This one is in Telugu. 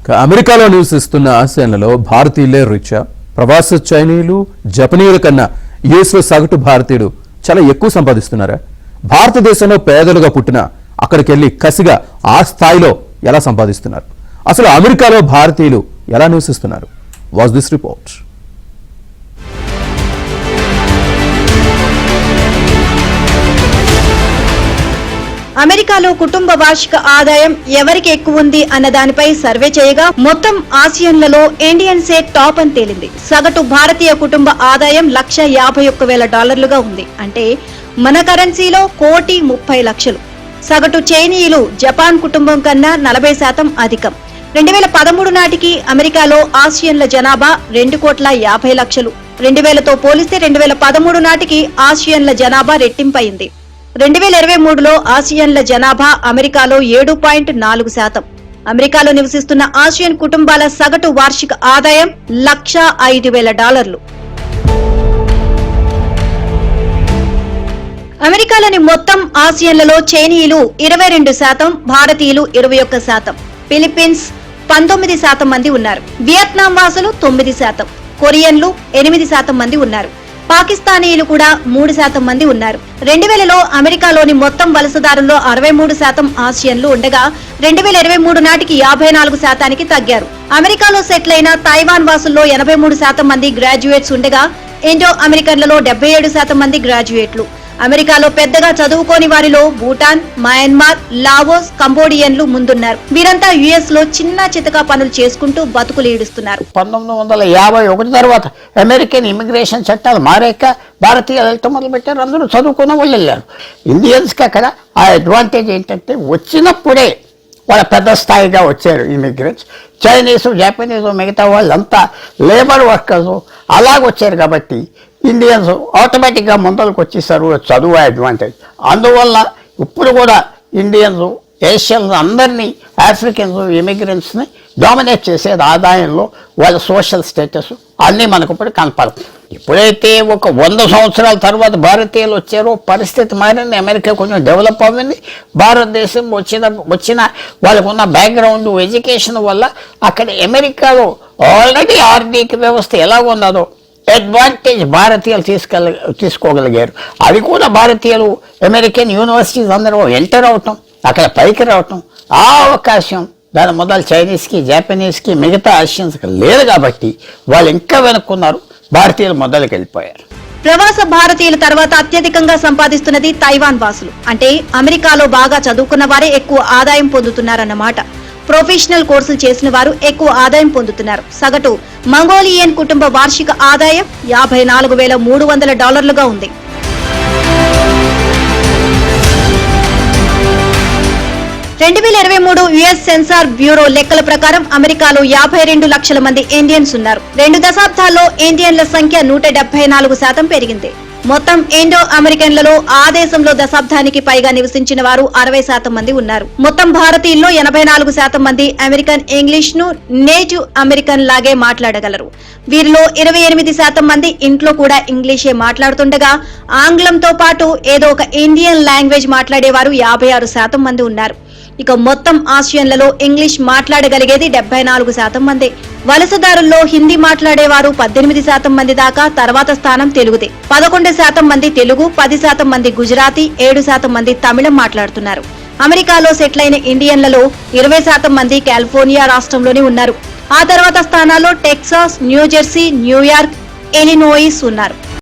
అమెరికాలో నివసిస్తున్న ఆసియన్లలో భారతీయులే రిచా? ప్రవాస చైనీయులు జపనీయుల కన్నా యుఎస్లో సగటు భారతీయుడు చాలా ఎక్కువ సంపాదిస్తున్నారా? భారతదేశంలో పేదలుగా పుట్టిన అక్కడికి వెళ్లి కసిగా ఆ స్థాయిలో ఎలా సంపాదిస్తున్నారు? అసలు అమెరికాలో భారతీయులు ఎలా నివసిస్తున్నారు? Watch this report. అమెరికాలో కుటుంబ వార్షిక ఆదాయం ఎవరికి ఎక్కువ ఉంది అన్న దానిపై సర్వే చేయగా మొత్తం ఆసియన్లలో ఇండియన్సే టాప్ అని తేలింది. సగటు భారతీయ కుటుంబ ఆదాయం $151,000 ఉంది. అంటే మన కరెన్సీలో 1,30,00,000. సగటు చైనీయులు జపాన్ కుటుంబం కన్నా 40% అధికం. 2013 నాటికి అమెరికాలో ఆసియన్ల జనాభా 2,50,00,000. 2000తో పోలిస్తే 2013 నాటికి ఆసియన్ల జనాభా రెట్టింపైంది. 2023లో ఆసియన్ల జనాభా అమెరికాలో 7.4%. అమెరికాలో నివసిస్తున్న ఆసియన్ కుటుంబాల సగటు వార్షిక ఆదాయం $105,000. అమెరికాలోని మొత్తం ఆసియన్లలో చైనీయులు 22%, భారతీయులు 21%, ఫిలిప్పీన్స్ 19% మంది ఉన్నారు, వియత్నాం వాసులు 9%, కొరియన్లు 8% మంది ఉన్నారు, పాకిస్తానీయులు కూడా 3% మంది ఉన్నారు. 2000లో అమెరికాలోని మొత్తం వలసదారుల్లో 63% ఆసియన్లు ఉండగా 2023 నాటికి 54%కి తగ్గారు. అమెరికాలో సెటిల్ అయిన తైవాన్ వాసుల్లో 83% మంది గ్రాడ్యుయేట్స్ ఉండగా ఇండో అమెరికన్లలో 77% మంది గ్రాడ్యుయేట్లు. అమెరికాలో పెద్దగా చదువుకోని వారిలో భూటాన్, మయన్మార్, లావోస్, కంబోడియన్లు ముందున్నారు. వీరంతా యుఎస్ లో చిన్న చితకా పనులు చేసుకుంటూ బతుకులు ఈడుస్తున్నారు. 1951 తర్వాత అమెరికన్ ఇమిగ్రేషన్ చట్టాలు మారాక భారతీయులు వెళ్ళటం మొదలు పెట్టారు. అందరూ చదువుకున్న వాళ్ళు వెళ్ళారు. ఇండియన్స్కి అక్కడ ఆ అడ్వాంటేజ్ ఏంటంటే వచ్చినప్పుడే వాళ్ళ పెద్ద స్థాయిగా వచ్చారు ఇమిగ్రెంట్స్. చైనీసు, జపనీసు, మిగతా వాళ్ళంతా లేబర్ వర్కర్స్ అలాగొచ్చారు. కాబట్టి ఇండియన్స్ ఆటోమేటిక్గా ముందరకు వచ్చేసారు. చదువు అడ్వాంటేజ్. అందువల్ల ఇప్పుడు కూడా ఇండియన్స్, ఏషియన్స్ అందరినీ, ఆఫ్రికన్స్, ఇమిగ్రెంట్స్ని డామినేట్ చేసేది ఆదాయంలో. వాళ్ళ సోషల్ స్టేటస్ అన్నీ మనకు ఇప్పుడు కనపడుతుంది. ఇప్పుడైతే ఒక 100 సంవత్సరాల తర్వాత భారతీయులు వచ్చారో పరిస్థితి మారింది. అమెరికా కొంచెం డెవలప్ అవ్వింది. భారతదేశం వచ్చిన వాళ్ళకున్న బ్యాక్గ్రౌండ్, ఎడ్యుకేషన్ వల్ల అక్కడ అమెరికాలో ఆల్రెడీ ఆర్థిక వ్యవస్థ ఎలాగున్నదో అడ్వాంటేజ్ భారతీయులు తీసుకోగలిగారు. అది కూడా భారతీయులు అమెరికన్ యూనివర్సిటీస్ అందరూ ఎంటర్ అవటం, అక్కడ పైకి రావటం, ఆ అవకాశం దాని మొదలు చైనీస్కి, జపనీస్కి, మిగతా ఆసియన్స్కి లేదు. కాబట్టి వాళ్ళు ఇంకా వెనుక్కున్నారు. భారతీయులు మొదలుకి వెళ్ళిపోయారు. ప్రవాస భారతీయుల తర్వాత అత్యధికంగా సంపాదిస్తున్నది తైవాన్ వాసులు. అంటే అమెరికాలో బాగా చదువుకున్న వారే ఎక్కువ ఆదాయం పొందుతున్నారన్నమాట. ప్రొఫెషనల్ కోర్సులు చేసిన వారు ఎక్కువ ఆదాయం పొందుతున్నారు. సగటు మంగోలియన్ కుటుంబ వార్షిక ఆదాయం $54,300 ఉంది. యుఎస్ సెన్సార్ బ్యూరో లెక్కల ప్రకారం అమెరికాలో 52 లక్షల మంది ఇండియన్స్ ఉన్నారు. 2 దశాబ్దాల్లో ఇండియన్ల సంఖ్య 174% పెరిగింది. మొత్తం ఇండో అమెరికన్లలో ఆ దేశంలో దశాబ్దానికి పైగా నివసించిన వారు 60% మంది ఉన్నారు. మొత్తం భారతీయుల్లో 84% మంది అమెరికన్ ఇంగ్లీష్ ను నేటివ్ అమెరికన్ లాగే మాట్లాడగలరు. వీరిలో 28% మంది ఇంట్లో కూడా ఇంగ్లీషే మాట్లాడుతుండగా ఆంగ్లంతో పాటు ఏదో ఒక ఇండియన్ లాంగ్వేజ్ మాట్లాడేవారు 56% మంది ఉన్నారు. ఇక మొత్తం ఆసియన్లలో ఇంగ్లీష్ మాట్లాడగలిగేది 74% మంది. వలసదారుల్లో హిందీ మాట్లాడేవారు 18% మంది దాకా. తర్వాత స్థానం తెలుగుదే. 11% మంది తెలుగు, 10% మంది గుజరాతీ, 7% మంది తమిళం మాట్లాడుతున్నారు. అమెరికాలో సెటిల్ అయిన ఇండియన్లలో 20% మంది కాలిఫోర్నియా రాష్ట్రంలోనే ఉన్నారు. ఆ తర్వాత స్థానాల్లో టెక్సాస్, న్యూజెర్సీ, న్యూయార్క్, ఇలినోయిస్ ఉన్నారు.